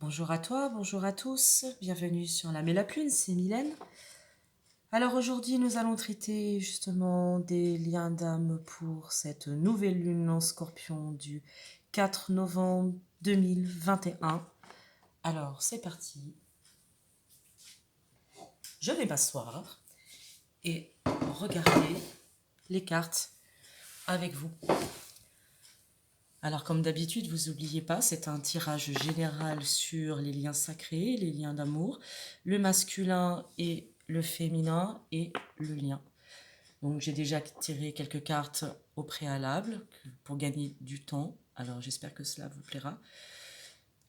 Bonjour à toi, bonjour à tous, bienvenue sur La Mélaplune, c'est Mylène. Alors aujourd'hui nous allons traiter justement des liens d'âme pour cette nouvelle lune en scorpion du 4 novembre 2021. Alors c'est parti, je vais m'asseoir et regarder les cartes avec vous. Alors comme d'habitude, vous n'oubliez pas, c'est un tirage général sur les liens sacrés, les liens d'amour, le masculin et le féminin et le lien. Donc j'ai déjà tiré quelques cartes au préalable pour gagner du temps. Alors j'espère que cela vous plaira.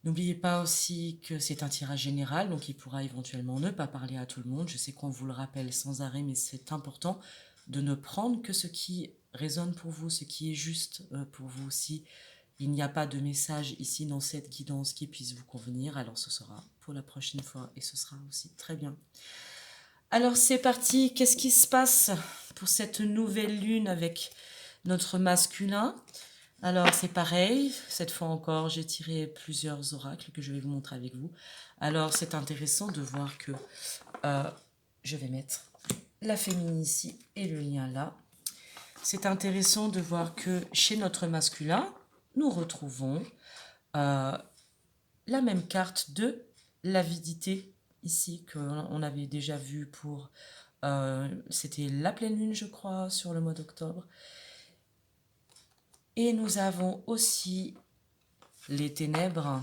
N'oubliez pas aussi que c'est un tirage général, donc il pourra éventuellement ne pas parler à tout le monde. Je sais qu'on vous le rappelle sans arrêt, mais c'est important de ne prendre que ce qui résonne pour vous, ce qui est juste pour vous aussi. Il n'y a pas de message ici dans cette guidance qui puisse vous convenir, alors ce sera pour la prochaine fois et ce sera aussi très bien. Alors c'est parti, qu'est-ce qui se passe pour cette nouvelle lune avec notre masculin? Alors c'est pareil, cette fois encore j'ai tiré plusieurs oracles que je vais vous montrer avec vous. Alors c'est intéressant de voir que je vais mettre la féminine ici et le lien là. C'est intéressant de voir que chez notre masculin, nous retrouvons la même carte de l'avidité ici qu'on avait déjà vu pour... c'était la pleine lune, je crois, sur le mois d'octobre. Et nous avons aussi les ténèbres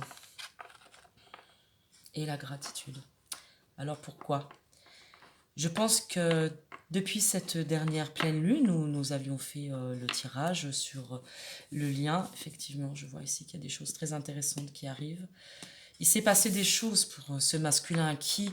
et la gratitude. Alors pourquoi? Je pense que depuis cette dernière pleine lune où nous avions fait le tirage sur le lien, effectivement, je vois ici qu'il y a des choses très intéressantes qui arrivent. Il s'est passé des choses pour ce masculin qui,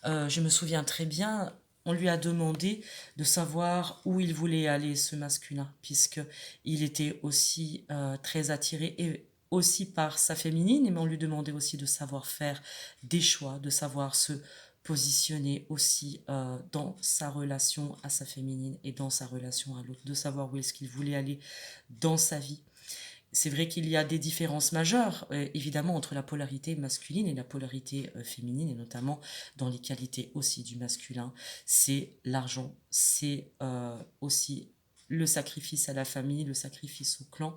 je me souviens très bien, on lui a demandé de savoir où il voulait aller, ce masculin, puisqu'il était aussi très attiré et aussi par sa féminine, mais on lui demandait aussi de savoir faire des choix, de savoir se positionner aussi dans sa relation à sa féminine et dans sa relation à l'autre, de savoir où est-ce qu'il voulait aller dans sa vie. C'est vrai qu'il y a des différences majeures, évidemment, entre la polarité masculine et la polarité féminine, et notamment dans les qualités aussi du masculin. C'est l'argent, c'est aussi le sacrifice à la famille, le sacrifice au clan.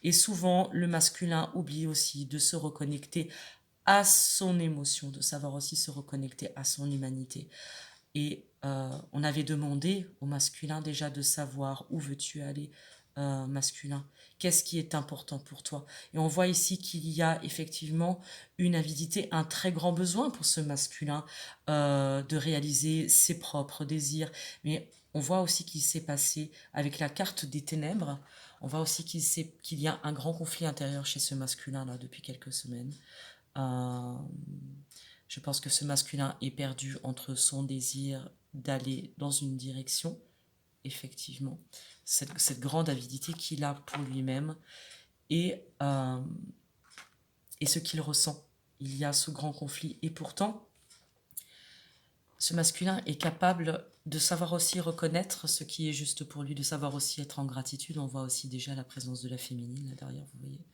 Et souvent, le masculin oublie aussi de se reconnecter à son émotion, de savoir aussi se reconnecter à son humanité. Et on avait demandé au masculin déjà de savoir où veux-tu aller, masculin. Qu'est-ce qui est important pour toi? Et on voit ici qu'il y a effectivement une avidité, un très grand besoin pour ce masculin de réaliser ses propres désirs. Mais on voit aussi qu'il s'est passé avec la carte des ténèbres. On voit aussi qu'il y a un grand conflit intérieur chez ce masculin-là depuis quelques semaines. Euh, je pense que ce masculin est perdu entre son désir d'aller dans une direction, effectivement, cette grande avidité qu'il a pour lui-même et ce qu'il ressent. Il y a ce grand conflit. Et pourtant, ce masculin est capable de savoir aussi reconnaître ce qui est juste pour lui, de savoir aussi être en gratitude. On voit aussi déjà la présence de la féminine là derrière, vous voyez.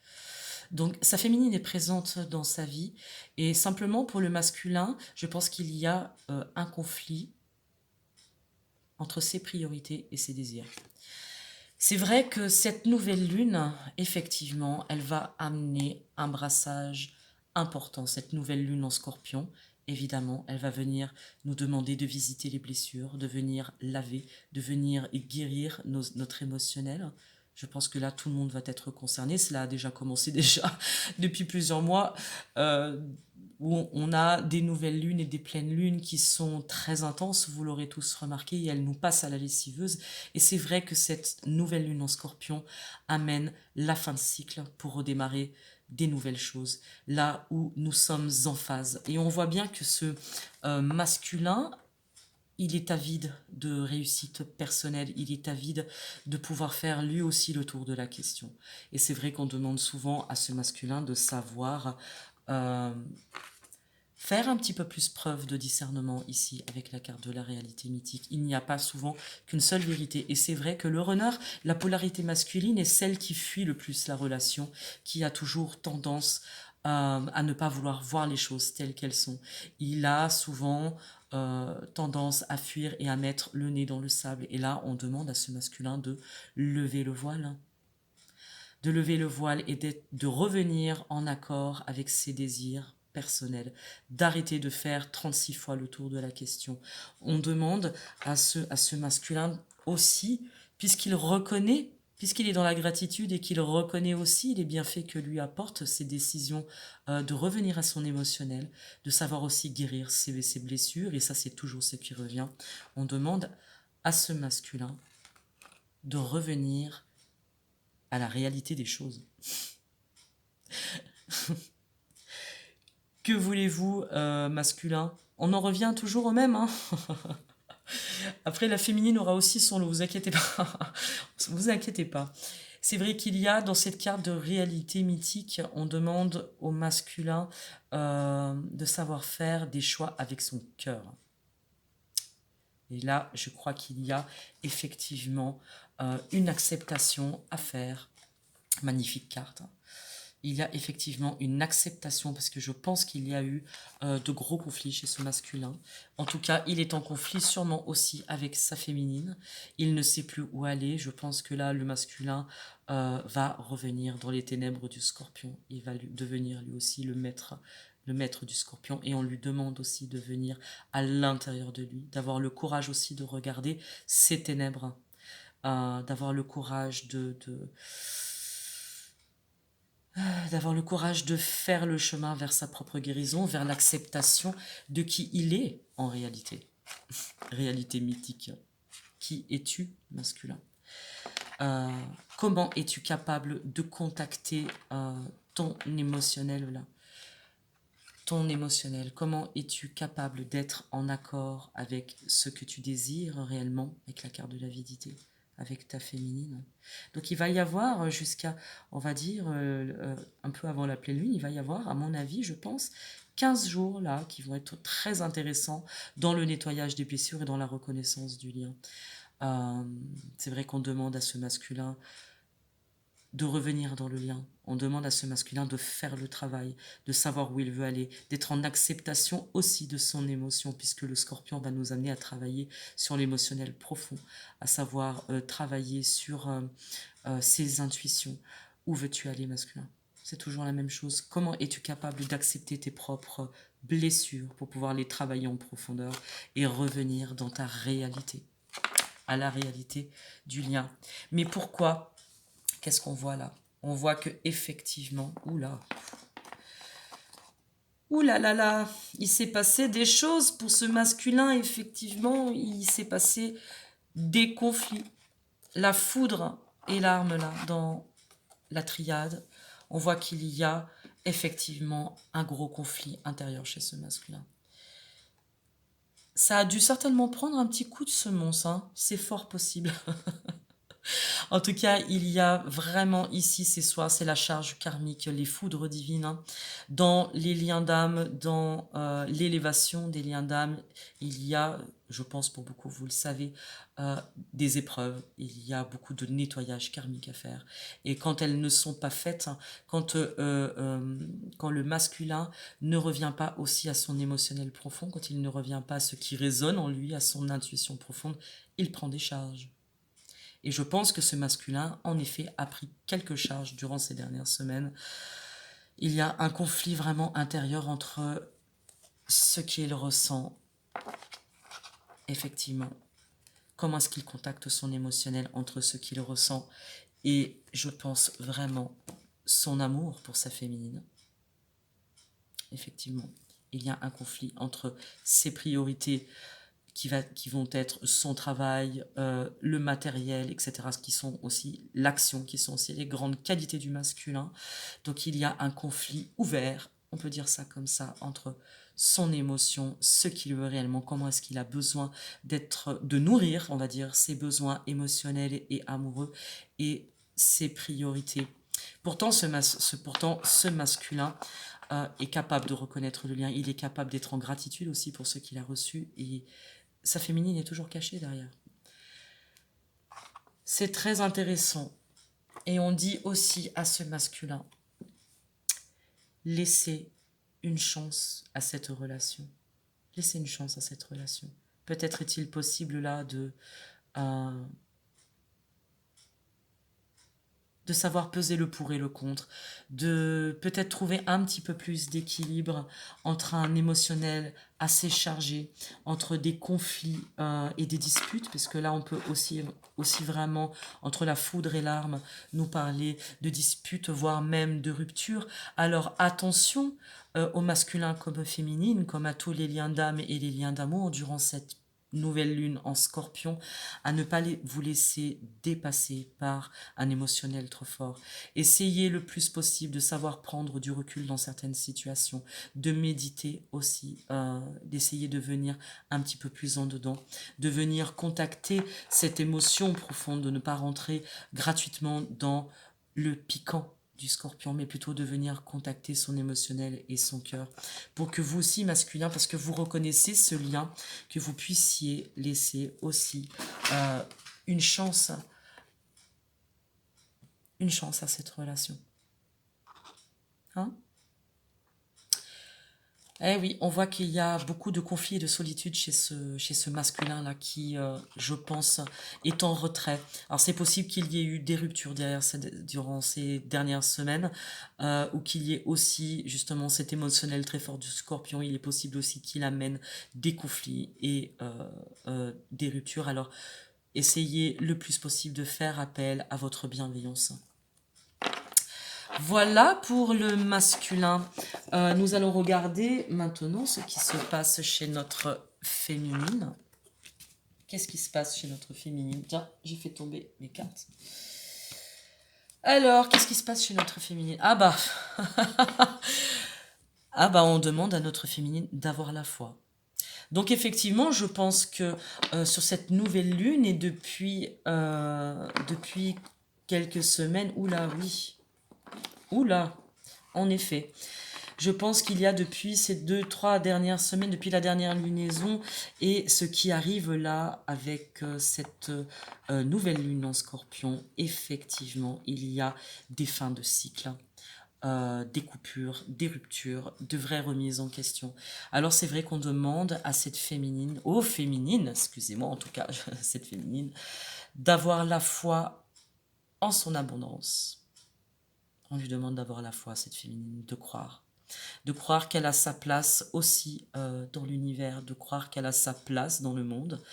Donc sa féminine est présente dans sa vie et simplement pour le masculin, je pense qu'il y a un conflit entre ses priorités et ses désirs. C'est vrai que cette nouvelle lune, effectivement, elle va amener un brassage important. Cette nouvelle lune en scorpion, évidemment, elle va venir nous demander de visiter les blessures, de venir laver, de venir guérir notre émotionnel. Je pense que là, tout le monde va être concerné. Cela a déjà commencé déjà depuis plusieurs mois. Où on a des nouvelles lunes et des pleines lunes qui sont très intenses, vous l'aurez tous remarqué, et elles nous passent à la lessiveuse. Et c'est vrai que cette nouvelle lune en scorpion amène la fin de cycle pour redémarrer des nouvelles choses, là où nous sommes en phase. Et on voit bien que ce masculin, il est avide de réussite personnelle, il est avide de pouvoir faire lui aussi le tour de la question. Et c'est vrai qu'on demande souvent à ce masculin de savoir euh, faire un petit peu plus preuve de discernement ici avec la carte de la réalité mythique. Il n'y a pas souvent qu'une seule vérité. Et c'est vrai que le runner, la polarité masculine est celle qui fuit le plus la relation, qui a toujours tendance à ne pas vouloir voir les choses telles qu'elles sont. Il a souvent tendance à fuir et à mettre le nez dans le sable. Et là, on demande à ce masculin de lever le voile. De lever le voile et de revenir en accord avec ses désirs personnels, d'arrêter de faire 36 fois le tour de la question. On demande à ce masculin aussi, puisqu'il reconnaît, puisqu'il est dans la gratitude et qu'il reconnaît aussi les bienfaits que lui apportent ses décisions, de revenir à son émotionnel, de savoir aussi guérir ses blessures, et ça c'est toujours ce qui revient. On demande à ce masculin de revenir à la réalité des choses. Que voulez-vous, masculin? On en revient toujours au même, hein. Après, la féminine aura aussi son lot, vous inquiétez pas. Vous inquiétez pas. C'est vrai qu'il y a dans cette carte de réalité mythique, on demande au masculin de savoir faire des choix avec son cœur. Et là, je crois qu'il y a effectivement une acceptation à faire. Magnifique carte. Il y a effectivement une acceptation parce que je pense qu'il y a eu de gros conflits chez ce masculin. En tout cas, il est en conflit sûrement aussi avec sa féminine. Il ne sait plus où aller. Je pense que là, le masculin va revenir dans les ténèbres du scorpion. Il va devenir lui aussi le maître du scorpion. Et on lui demande aussi de venir à l'intérieur de lui, d'avoir le courage aussi de regarder ses ténèbres, d'avoir le courage d'avoir le courage de faire le chemin vers sa propre guérison, vers l'acceptation de qui il est en réalité. Réalité mythique. Qui es-tu, masculin? Comment es-tu capable de contacter ton émotionnel là? Ton émotionnel, comment es-tu capable d'être en accord avec ce que tu désires réellement, avec la carte de l'avidité, avec ta féminine? Donc il va y avoir jusqu'à, on va dire, un peu avant la pleine lune, il va y avoir, à mon avis, je pense, 15 jours là qui vont être très intéressants dans le nettoyage des blessures et dans la reconnaissance du lien. C'est vrai qu'on demande à ce masculin de revenir dans le lien. On demande à ce masculin de faire le travail, de savoir où il veut aller, d'être en acceptation aussi de son émotion, puisque le scorpion va nous amener à travailler sur l'émotionnel profond, à savoir travailler sur ses intuitions. Où veux-tu aller, masculin? C'est toujours la même chose. Comment es-tu capable d'accepter tes propres blessures pour pouvoir les travailler en profondeur et revenir dans ta réalité, à la réalité du lien? Mais pourquoi? Qu'est-ce qu'on voit là? On voit que effectivement, oula là là, il s'est passé des choses pour ce masculin, effectivement, il s'est passé des conflits. La foudre et l'arme là, dans la triade, on voit qu'il y a effectivement un gros conflit intérieur chez ce masculin. Ça a dû certainement prendre un petit coup de semonce, hein. C'est fort possible. En tout cas, il y a vraiment ici, ces soirs, c'est la charge karmique, les foudres divines, hein. Dans les liens d'âme, dans l'élévation des liens d'âme, il y a, je pense pour beaucoup, vous le savez, des épreuves. Il y a beaucoup de nettoyage karmique à faire. Et quand elles ne sont pas faites, hein, quand le masculin ne revient pas aussi à son émotionnel profond, quand il ne revient pas à ce qui résonne en lui, à son intuition profonde, il prend des charges. Et je pense que ce masculin, en effet, a pris quelques charges durant ces dernières semaines. Il y a un conflit vraiment intérieur entre ce qu'il ressent, effectivement. Comment est-ce qu'il contacte son émotionnel entre ce qu'il ressent et, je pense vraiment, son amour pour sa féminine. Effectivement, il y a un conflit entre ses priorités qui vont être son travail, le matériel, etc., qui sont aussi l'action, qui sont aussi les grandes qualités du masculin. Donc il y a un conflit ouvert, on peut dire ça comme ça, entre son émotion, ce qu'il veut réellement, comment est-ce qu'il a besoin de nourrir, on va dire, ses besoins émotionnels et amoureux et ses priorités. Pourtant, ce masculin est capable de reconnaître le lien, il est capable d'être en gratitude aussi pour ce qu'il a reçu et sa féminine est toujours cachée derrière. C'est très intéressant. Et on dit aussi à ce masculin laissez une chance à cette relation. Laissez une chance à cette relation. Peut-être est-il possible là euh, de savoir peser le pour et le contre, de peut-être trouver un petit peu plus d'équilibre entre un émotionnel assez chargé, entre des conflits et des disputes, parce que là on peut aussi vraiment, entre la foudre et l'arme, nous parler de disputes, voire même de rupture. Alors attention au masculin comme au féminin, comme à tous les liens d'âme et les liens d'amour durant cette nouvelle lune en Scorpion, à ne pas vous laisser dépasser par un émotionnel trop fort. Essayez le plus possible de savoir prendre du recul dans certaines situations, de méditer aussi, d'essayer de venir un petit peu plus en dedans, de venir contacter cette émotion profonde, de ne pas rentrer gratuitement dans le piquant du Scorpion, mais plutôt de venir contacter son émotionnel et son cœur, pour que vous aussi, masculin, parce que vous reconnaissez ce lien, que vous puissiez laisser aussi une chance à cette relation. Hein? Eh oui, on voit qu'il y a beaucoup de conflits et de solitude chez ce masculin-là qui, je pense, est en retrait. Alors c'est possible qu'il y ait eu des ruptures durant ces dernières semaines, ou qu'il y ait aussi justement cet émotionnel très fort du Scorpion. Il est possible aussi qu'il amène des conflits et des ruptures. Alors essayez le plus possible de faire appel à votre bienveillance. Voilà pour le masculin. Nous allons regarder maintenant ce qui se passe chez notre féminine. Qu'est-ce qui se passe chez notre féminine? Tiens, j'ai fait tomber mes cartes. Alors, qu'est-ce qui se passe chez notre féminine? Ah bah, ah bah, on demande à notre féminine d'avoir la foi. Donc effectivement, je pense que sur cette nouvelle lune et depuis quelques semaines, oula, en effet, je pense qu'il y a depuis ces 2-3 dernières semaines, depuis la dernière lunaison, et ce qui arrive là avec cette nouvelle lune en Scorpion, effectivement, il y a des fins de cycle. Des coupures, des ruptures, de vraies remises en question. Alors c'est vrai qu'on demande à cette féminine, aux féminines, excusez-moi en tout cas, cette féminine, d'avoir la foi en son abondance. On lui demande d'avoir la foi, cette féminine, de croire qu'elle a sa place aussi dans l'univers, de croire qu'elle a sa place dans le monde.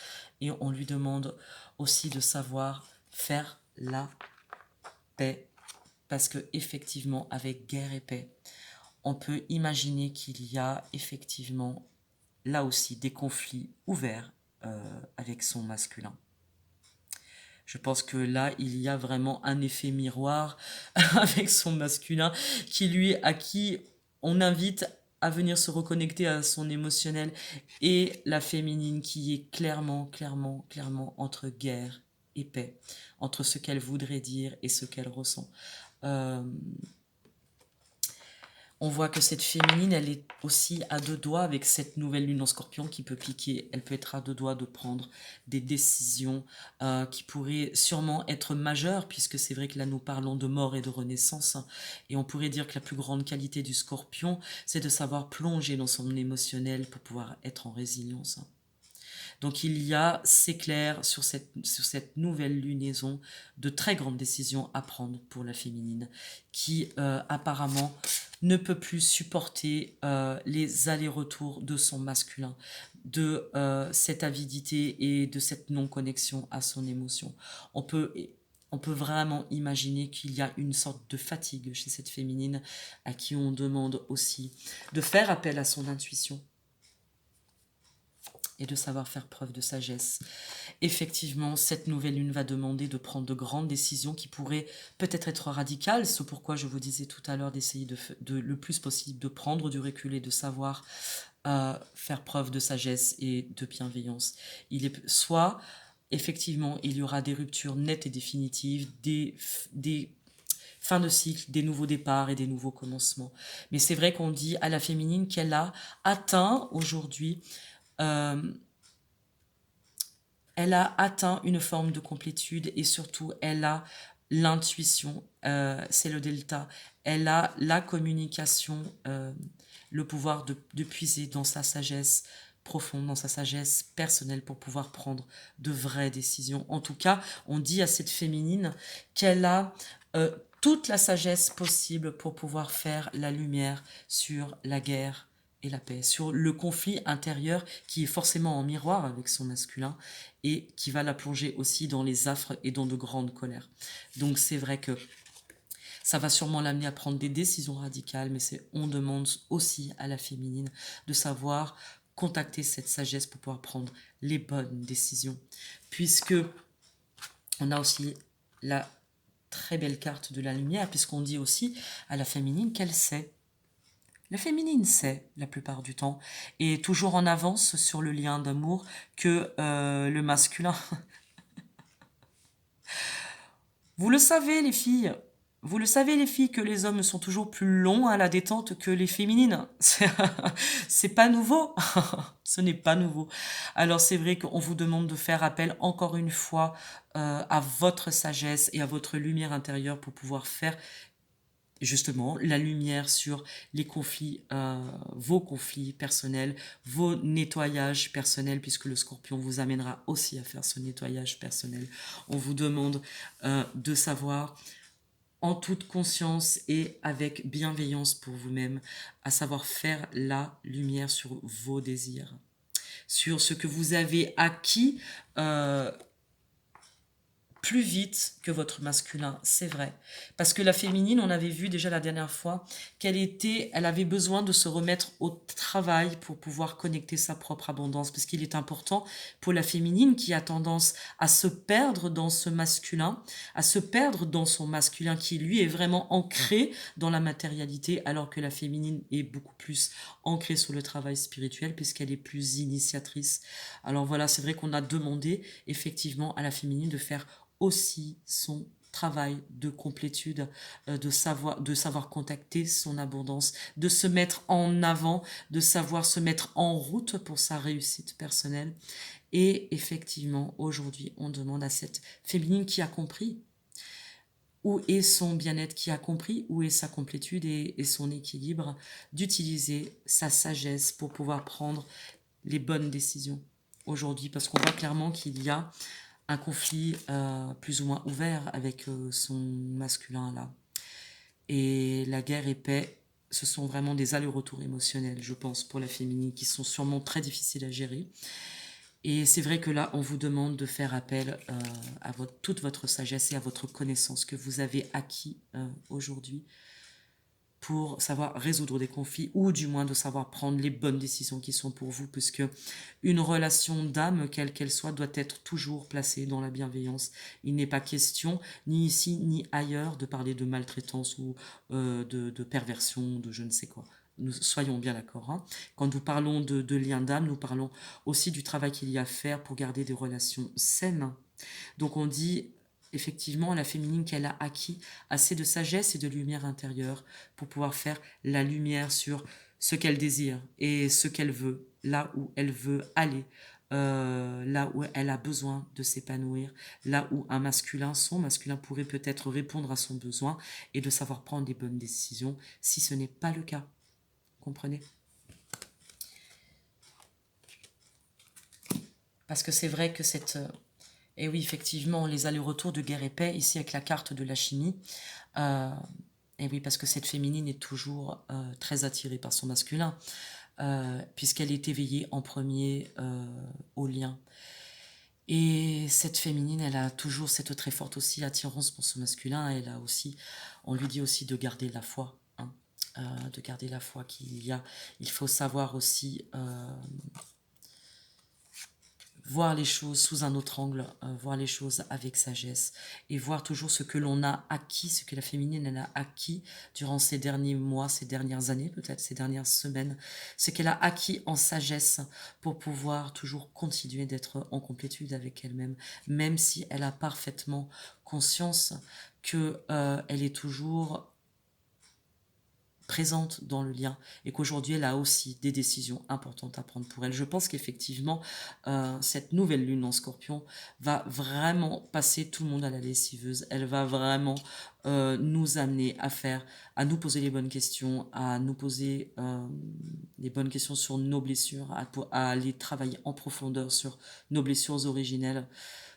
Et on lui demande aussi de savoir faire la paix. Parce que effectivement, avec guerre et paix, on peut imaginer qu'il y a effectivement là aussi des conflits ouverts avec son masculin. Je pense que là, il y a vraiment un effet miroir avec son masculin à qui on invite à venir se reconnecter à son émotionnel, et la féminine qui est clairement entre guerre et paix, entre ce qu'elle voudrait dire et ce qu'elle ressent. On voit que cette féminine, elle est aussi à deux doigts avec cette nouvelle lune en Scorpion qui peut piquer. Elle peut être à deux doigts de prendre des décisions qui pourraient sûrement être majeures, puisque c'est vrai que là nous parlons de mort et de renaissance. Et on pourrait dire que la plus grande qualité du Scorpion, c'est de savoir plonger dans son émotionnel pour pouvoir être en résilience. Donc il y a, c'est clair, sur cette nouvelle lunaison, de très grandes décisions à prendre pour la féminine, qui apparemment ne peut plus supporter les allers-retours de son masculin, de cette avidité et de cette non-connexion à son émotion. On peut vraiment imaginer qu'il y a une sorte de fatigue chez cette féminine à qui on demande aussi de faire appel à son intuition et de savoir faire preuve de sagesse. Effectivement, cette nouvelle lune va demander de prendre de grandes décisions qui pourraient peut-être être radicales, c'est pourquoi je vous disais tout à l'heure d'essayer de le plus possible de prendre du recul et de savoir faire preuve de sagesse et de bienveillance. Soit, effectivement, il y aura des ruptures nettes et définitives, des fins de cycle, des nouveaux départs et des nouveaux commencements. Mais c'est vrai qu'on dit à la féminine qu'elle a atteint aujourd'hui elle a atteint une forme de complétude, et surtout elle a l'intuition, c'est le delta. Elle a la communication, le pouvoir de puiser dans sa sagesse profonde, dans sa sagesse personnelle pour pouvoir prendre de vraies décisions. En tout cas, on dit à cette féminine qu'elle a toute la sagesse possible pour pouvoir faire la lumière sur la guerre et la paix, sur le conflit intérieur qui est forcément en miroir avec son masculin et qui va la plonger aussi dans les affres et dans de grandes colères. Donc c'est vrai que ça va sûrement l'amener à prendre des décisions radicales, mais on demande aussi à la féminine de savoir contacter cette sagesse pour pouvoir prendre les bonnes décisions. Puisque on a aussi la très belle carte de la lumière, puisqu'on dit aussi à la féminine qu'elle sait. La féminine sait la plupart du temps, et toujours en avance sur le lien d'amour que le masculin. Vous le savez les filles, vous le savez les filles que les hommes sont toujours plus longs à la détente que les féminines. C'est pas nouveau, ce n'est pas nouveau. Alors c'est vrai qu'on vous demande de faire appel encore une fois à votre sagesse et à votre lumière intérieure pour pouvoir faire justement la lumière sur les conflits, vos conflits personnels, vos nettoyages personnels, puisque le scorpion vous amènera aussi à faire ce nettoyage personnel. On vous demande de savoir en toute conscience et avec bienveillance pour vous-même, à savoir faire la lumière sur vos désirs, sur ce que vous avez acquis plus vite que votre masculin, c'est vrai. Parce que la féminine, on avait vu déjà la dernière fois elle avait besoin de se remettre au travail pour pouvoir connecter sa propre abondance. Parce qu'il est important pour la féminine qui a tendance à se perdre dans ce masculin, à se perdre dans son masculin qui lui est vraiment ancré dans la matérialité, alors que la féminine est beaucoup plus ancrée sur le travail spirituel puisqu'elle est plus initiatrice. Alors voilà, c'est vrai qu'on a demandé effectivement à la féminine de faire aussi son travail de complétude, de savoir contacter son abondance, de se mettre en avant, de savoir se mettre en route pour sa réussite personnelle. Et effectivement, aujourd'hui, on demande à cette féminine qui a compris où est son bien-être, qui a compris où est sa complétude et son équilibre, d'utiliser sa sagesse pour pouvoir prendre les bonnes décisions aujourd'hui, parce qu'on voit clairement qu'il y a un conflit plus ou moins ouvert avec son masculin là. Et la guerre et paix, ce sont vraiment des allers-retours émotionnels, je pense, pour la féminine, qui sont sûrement très difficiles à gérer. Et c'est vrai que là, on vous demande de faire appel à toute votre sagesse et à votre connaissance que vous avez acquis aujourd'hui pour savoir résoudre des conflits ou du moins de savoir prendre les bonnes décisions qui sont pour vous, puisque une relation d'âme, quelle qu'elle soit, doit être toujours placée dans la bienveillance. Il n'est pas question, ni ici ni ailleurs, de parler de maltraitance ou de perversion, de je ne sais quoi. Nous soyons bien d'accord. Hein. Quand nous parlons de lien d'âme, nous parlons aussi du travail qu'il y a à faire pour garder des relations saines. Donc on dit effectivement à la féminine qu'elle a acquis assez de sagesse et de lumière intérieure pour pouvoir faire la lumière sur ce qu'elle désire et ce qu'elle veut, là où elle veut aller, là où elle a besoin de s'épanouir, là où son masculin pourrait peut-être répondre à son besoin et de savoir prendre des bonnes décisions si ce n'est pas le cas. Comprenez ? Parce que c'est vrai que et oui, effectivement, les allers-retours de guerre et paix, ici avec la carte de la chimie. Et oui, parce que cette féminine est toujours très attirée par son masculin, puisqu'elle est éveillée en premier au lien. Et cette féminine, elle a toujours cette très forte aussi attirance pour son masculin. Elle a aussi, on lui dit aussi de garder la foi, hein, de garder la foi qu'il y a. Il faut savoir aussi voir les choses sous un autre angle, voir les choses avec sagesse et voir toujours ce que l'on a acquis, ce que la féminine elle a acquis durant ces derniers mois, ces dernières années, peut-être ces dernières semaines, ce qu'elle a acquis en sagesse pour pouvoir toujours continuer d'être en complétude avec elle-même, même si elle a parfaitement conscience que elle est toujours présente dans le lien et qu'aujourd'hui elle a aussi des décisions importantes à prendre pour elle. Je pense qu'effectivement cette nouvelle lune en Scorpion va vraiment passer tout le monde à la lessiveuse. Elle va vraiment nous amener à nous poser les bonnes questions, à nous poser les bonnes questions sur nos blessures, à aller travailler en profondeur sur nos blessures originelles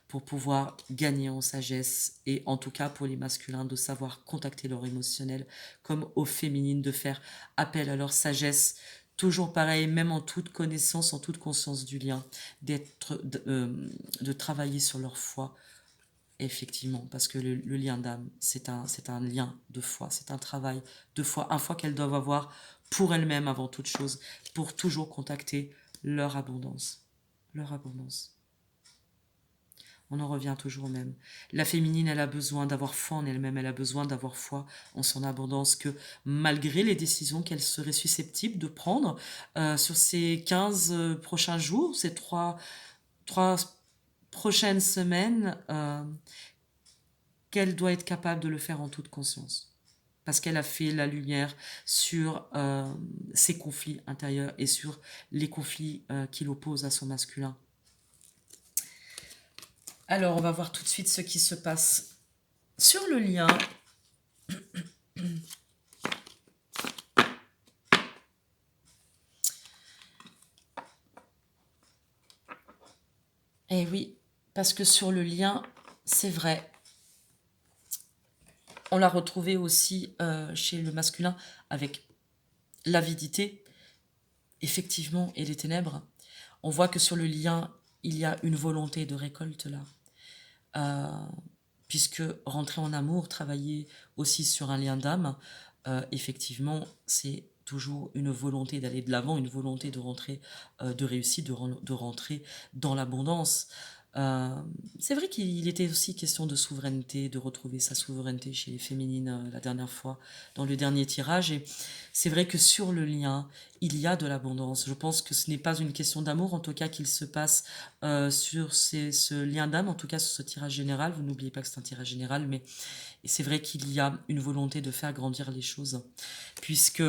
pour pouvoir gagner en sagesse et en tout cas pour les masculins de savoir contacter leur émotionnel comme aux féminines de faire appel à leur sagesse. Toujours pareil, même en toute connaissance, en toute conscience du lien, de travailler sur leur foi, effectivement, parce que le lien d'âme, c'est un lien de foi, c'est un travail de foi, un foi qu'elles doivent avoir pour elles-mêmes avant toute chose, pour toujours contacter leur abondance. Leur abondance. On en revient toujours au même. La féminine, elle a besoin d'avoir foi en elle-même, elle a besoin d'avoir foi en son abondance, que malgré les décisions qu'elle serait susceptible de prendre sur ces 15 prochains jours, ces trois prochaines semaines, qu'elle doit être capable de le faire en toute conscience. Parce qu'elle a fait la lumière sur ses conflits intérieurs et sur les conflits qui l'opposent à son masculin. Alors, on va voir tout de suite ce qui se passe sur le lien. Eh oui, parce que sur le lien, c'est vrai. On l'a retrouvé aussi chez le masculin avec l'avidité, effectivement, et les ténèbres. On voit que sur le lien, il y a une volonté de récolte là. Puisque rentrer en amour, travailler aussi sur un lien d'âme, effectivement, c'est toujours une volonté d'aller de l'avant, une volonté de rentrer, de réussir, de rentrer dans l'abondance. C'est vrai qu'il était aussi question de souveraineté, de retrouver sa souveraineté chez les féminines la dernière fois, dans le dernier tirage. Et c'est vrai que sur le lien, il y a de l'abondance. Je pense que ce n'est pas une question d'amour, en tout cas, qu'il se passe sur ce lien d'âme, en tout cas sur ce tirage général. Vous n'oubliez pas que c'est un tirage général, mais c'est vrai qu'il y a une volonté de faire grandir les choses, puisque...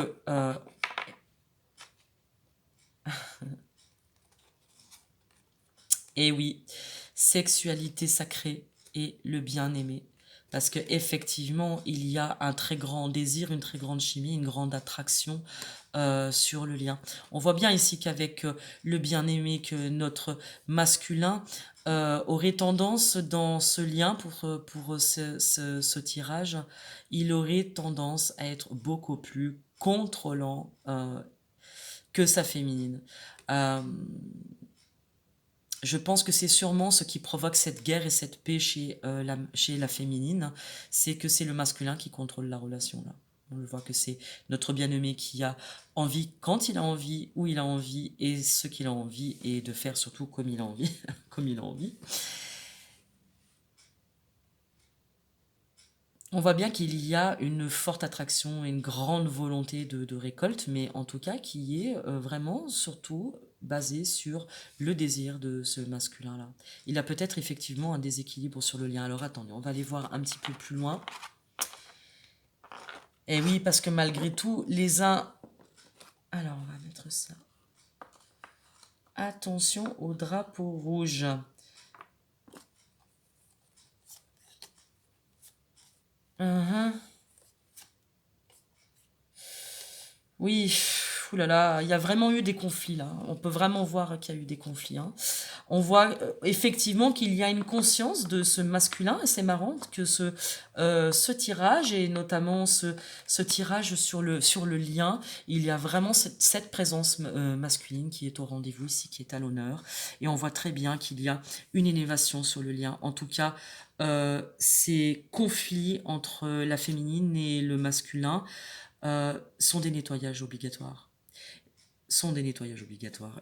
Et oui, sexualité sacrée et le bien-aimé. Parce que effectivement, il y a un très grand désir, une très grande chimie, une grande attraction sur le lien. On voit bien ici qu'avec le bien-aimé, que notre masculin aurait tendance dans ce lien, pour ce tirage, il aurait tendance à être beaucoup plus contrôlant que sa féminine. Je pense que c'est sûrement ce qui provoque cette guerre et cette paix chez la féminine, c'est que c'est le masculin qui contrôle la relation là. On le voit que c'est notre bien-aimé qui a envie quand il a envie, où il a envie et ce qu'il a envie et de faire surtout comme il a envie, comme il a envie. On voit bien qu'il y a une forte attraction et une grande volonté de récolte, mais en tout cas qui est vraiment surtout basée sur le désir de ce masculin-là. Il a peut-être effectivement un déséquilibre sur le lien. Alors attendez, on va aller voir un petit peu plus loin. Et oui, parce que malgré tout, les uns... Alors, on va mettre ça. Attention au drapeau rouge. Oui, oulala, il y a vraiment eu des conflits là. On peut vraiment voir qu'il y a eu des conflits, hein. On voit effectivement qu'il y a une conscience de ce masculin, et c'est marrant que ce tirage, et notamment ce tirage sur le lien, il y a vraiment cette présence masculine qui est au rendez-vous ici, qui est à l'honneur. Et on voit très bien qu'il y a une élévation sur le lien. En tout cas, ces conflits entre la féminine et le masculin sont des nettoyages obligatoires.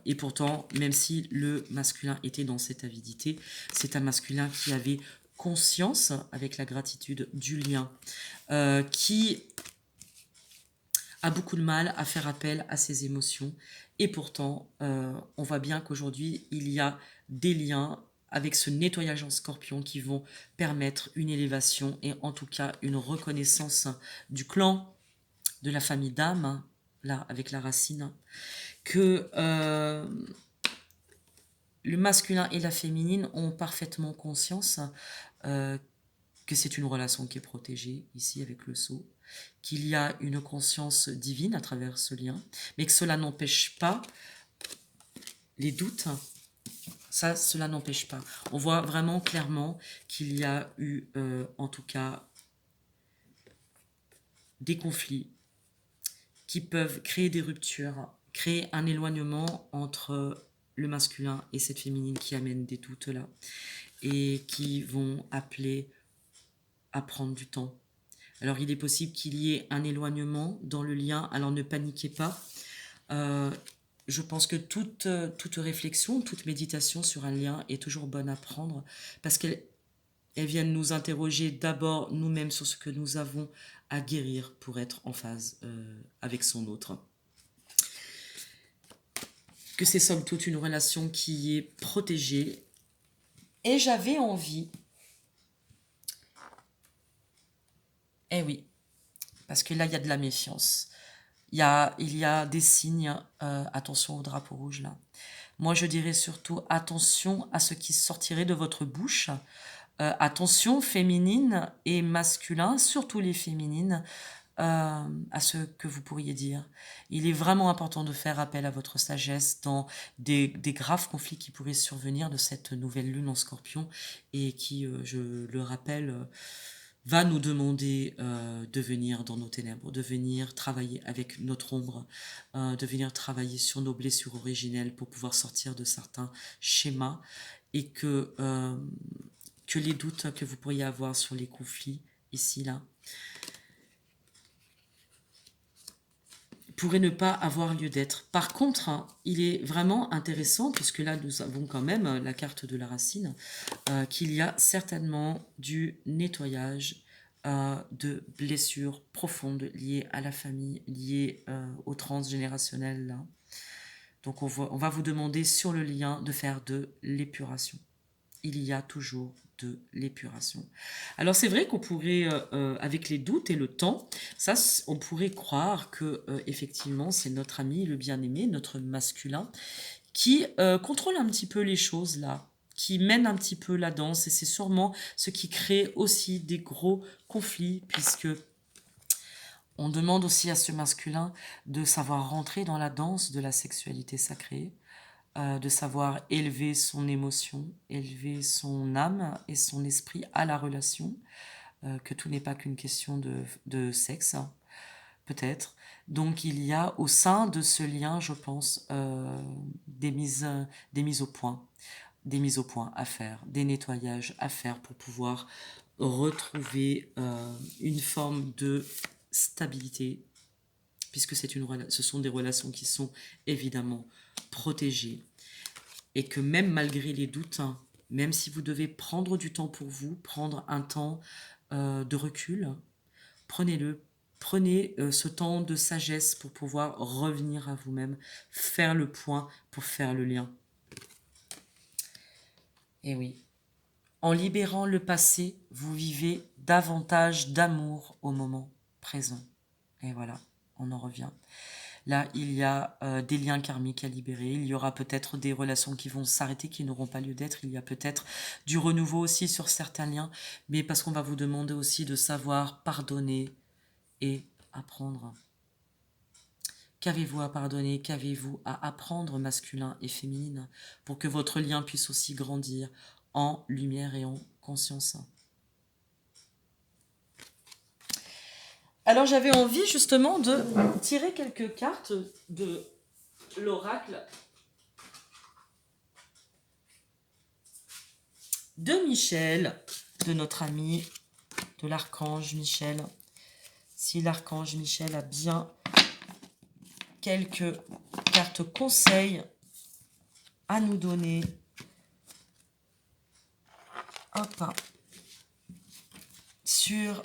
Et pourtant, même si le masculin était dans cette avidité, c'est un masculin qui avait conscience, avec la gratitude du lien, qui a beaucoup de mal à faire appel à ses émotions. Et pourtant, on voit bien qu'aujourd'hui, il y a des liens avec ce nettoyage en scorpion qui vont permettre une élévation et en tout cas une reconnaissance du clan de la famille d'âme, hein, là, avec la racine, que le masculin et la féminine ont parfaitement conscience euh, que c'est une relation qui est protégée, ici avec le sceau, qu'il y a une conscience divine à travers ce lien, mais que cela n'empêche pas les doutes. Ça, cela n'empêche pas. On voit vraiment clairement qu'il y a eu, en tout cas, des conflits qui peuvent créer des ruptures, créer un éloignement entre le masculin et cette féminine qui amène des doutes là, et qui vont appeler à prendre du temps. Alors, il est possible qu'il y ait un éloignement dans le lien, alors ne paniquez pas. Je pense que toute réflexion, toute méditation sur un lien est toujours bonne à prendre parce qu'elle vient nous interroger d'abord nous-mêmes sur ce que nous avons à guérir pour être en phase avec son autre. Que c'est somme toute une relation qui est protégée. Et j'avais envie... Eh oui, parce que là, il y a de la méfiance. Il y a des signes, attention au drapeau rouge là. Moi, je dirais surtout attention à ce qui sortirait de votre bouche. Attention féminine et masculin, surtout les féminines, à ce que vous pourriez dire. Il est vraiment important de faire appel à votre sagesse dans des graves conflits qui pourraient survenir de cette nouvelle lune en Scorpion et qui, je le rappelle, va nous demander de venir dans nos ténèbres, de venir travailler avec notre ombre, de venir travailler sur nos blessures originelles pour pouvoir sortir de certains schémas et que les doutes que vous pourriez avoir sur les conflits ici, là, pourraient ne pas avoir lieu d'être. Par contre, hein, il est vraiment intéressant, puisque là nous avons quand même la carte de la racine, qu'il y a certainement du nettoyage de blessures profondes liées à la famille, liées au transgénérationnel. Là. Donc on va vous demander sur le lien de faire de l'épuration. Il y a toujours de l'épuration. Alors c'est vrai qu'on pourrait, avec les doutes et le temps, ça, on pourrait croire que effectivement c'est notre ami, le bien-aimé, notre masculin, qui contrôle un petit peu les choses là, qui mène un petit peu la danse, et c'est sûrement ce qui crée aussi des gros conflits, puisque on demande aussi à ce masculin de savoir rentrer dans la danse de la sexualité sacrée, de savoir élever son émotion, élever son âme et son esprit à la relation, que tout n'est pas qu'une question de sexe, hein, peut-être. Donc il y a au sein de ce lien, je pense, des mises au point, des mises au point à faire, des nettoyages à faire pour pouvoir retrouver une forme de stabilité, puisque ce sont des relations qui sont évidemment protégées, et que même malgré les doutes, hein, même si vous devez prendre du temps pour vous, prendre un temps de recul, prenez-le. Prenez ce temps de sagesse pour pouvoir revenir à vous-même, faire le point pour faire le lien. Et oui, en libérant le passé, vous vivez davantage d'amour au moment présent. Et voilà, on en revient. Là, il y a des liens karmiques à libérer. Il y aura peut-être des relations qui vont s'arrêter, qui n'auront pas lieu d'être. Il y a peut-être du renouveau aussi sur certains liens. Mais parce qu'on va vous demander aussi de savoir pardonner et apprendre. Qu'avez-vous à pardonner? Qu'avez-vous à apprendre, masculin et féminine, pour que votre lien puisse aussi grandir en lumière et en conscience? Alors j'avais envie justement de tirer quelques cartes de l'oracle de Michel, de notre ami, de l'archange Michel. Si l'archange Michel a bien quelques cartes conseils à nous donner. Hop. Sur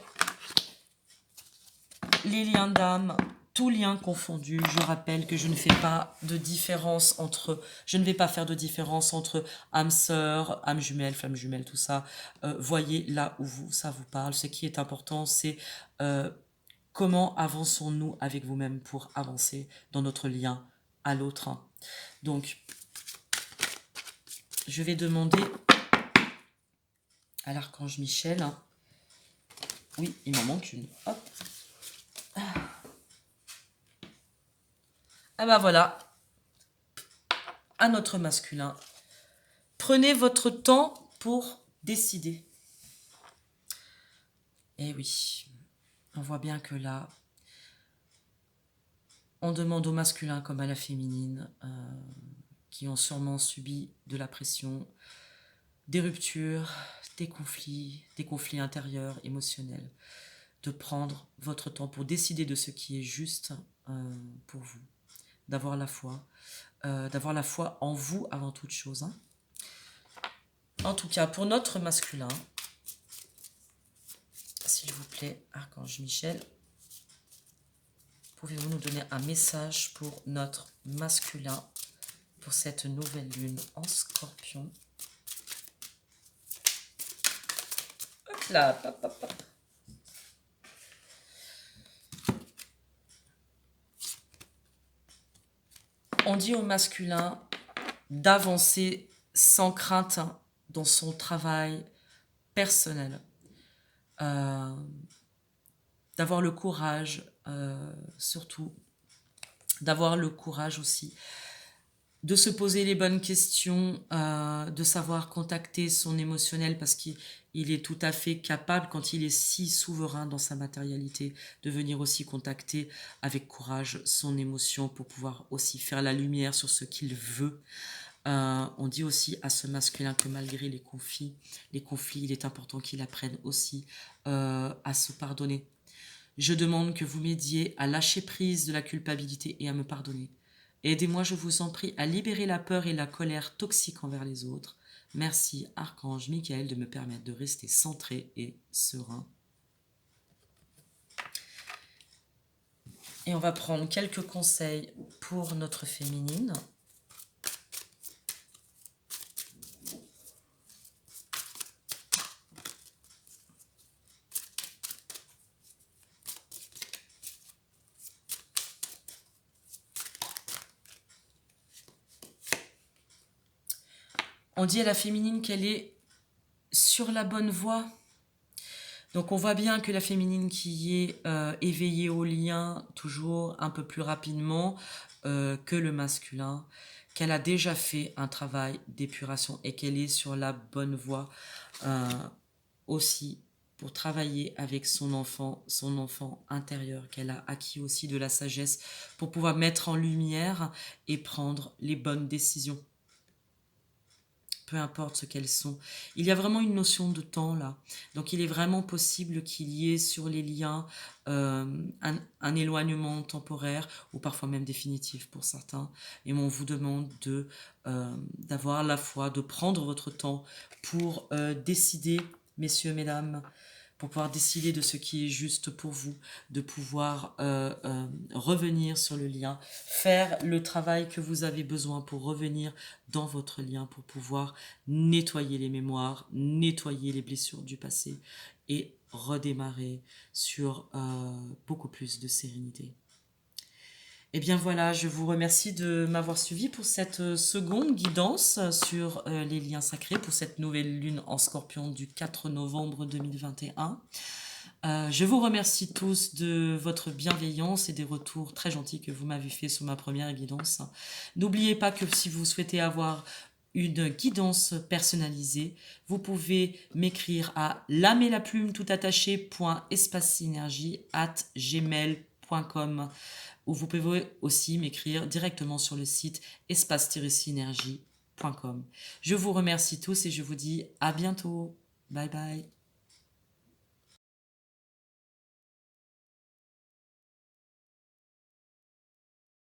les liens d'âme, tous liens confondus. Je rappelle que je ne fais pas de différence entre... Je ne vais pas faire de différence entre âme sœur, âme jumelle, flamme jumelle, tout ça. Voyez là où ça vous parle. Ce qui est important, c'est comment avançons-nous avec vous-même pour avancer dans notre lien à l'autre. Donc, je vais demander à l'archange Michel. Oui, il m'en manque une. Hop. Ah bah voilà, à notre masculin. Prenez votre temps pour décider. Eh oui, on voit bien que là, on demande au masculin comme à la féminine, qui ont sûrement subi de la pression, des ruptures, des conflits intérieurs, émotionnels, de prendre votre temps pour décider de ce qui est juste pour vous, d'avoir la foi en vous avant toute chose. Hein. En tout cas, pour notre masculin, s'il vous plaît, archange Michel, pouvez-vous nous donner un message pour notre masculin pour cette nouvelle lune en Scorpion? Hop là, hop, hop, hop. On dit au masculin d'avancer sans crainte dans son travail personnel, d'avoir le courage, surtout, d'avoir le courage aussi de se poser les bonnes questions, de savoir contacter son émotionnel parce qu'il est tout à fait capable, quand il est si souverain dans sa matérialité, de venir aussi contacter avec courage son émotion pour pouvoir aussi faire la lumière sur ce qu'il veut. On dit aussi à ce masculin que malgré les conflits, il est important qu'il apprenne aussi à se pardonner. Je demande que vous m'aidiez à lâcher prise de la culpabilité et à me pardonner. Aidez-moi, je vous en prie, à libérer la peur et la colère toxiques envers les autres. Merci, archange Michael, de me permettre de rester centré et serein. Et on va prendre quelques conseils pour notre féminine. On dit à la féminine qu'elle est sur la bonne voie. Donc on voit bien que la féminine qui est éveillée au lien toujours un peu plus rapidement que le masculin, qu'elle a déjà fait un travail d'épuration et qu'elle est sur la bonne voie aussi pour travailler avec son enfant intérieur, qu'elle a acquis aussi de la sagesse pour pouvoir mettre en lumière et prendre les bonnes décisions. Peu importe ce qu'elles sont. Il y a vraiment une notion de temps là. Donc il est vraiment possible qu'il y ait sur les liens un éloignement temporaire ou parfois même définitif pour certains. Et on vous demande d'avoir la foi, de prendre votre temps pour décider, messieurs, mesdames, pour pouvoir décider de ce qui est juste pour vous, de pouvoir revenir sur le lien, faire le travail que vous avez besoin pour revenir dans votre lien, pour pouvoir nettoyer les mémoires, nettoyer les blessures du passé et redémarrer sur beaucoup plus de sérénité. Et bien voilà, je vous remercie de m'avoir suivi pour cette seconde guidance sur les liens sacrés, pour cette nouvelle lune en Scorpion du 4 novembre 2021. Je vous remercie tous de votre bienveillance et des retours très gentils que vous m'avez fait sur ma première guidance. N'oubliez pas que si vous souhaitez avoir une guidance personnalisée, vous pouvez m'écrire à l'âme-et-la-plume tout attaché .espacesynergie@gmail.com ou vous pouvez aussi m'écrire directement sur le site espace-synergie.com. Je vous remercie tous et je vous dis à bientôt. Bye bye.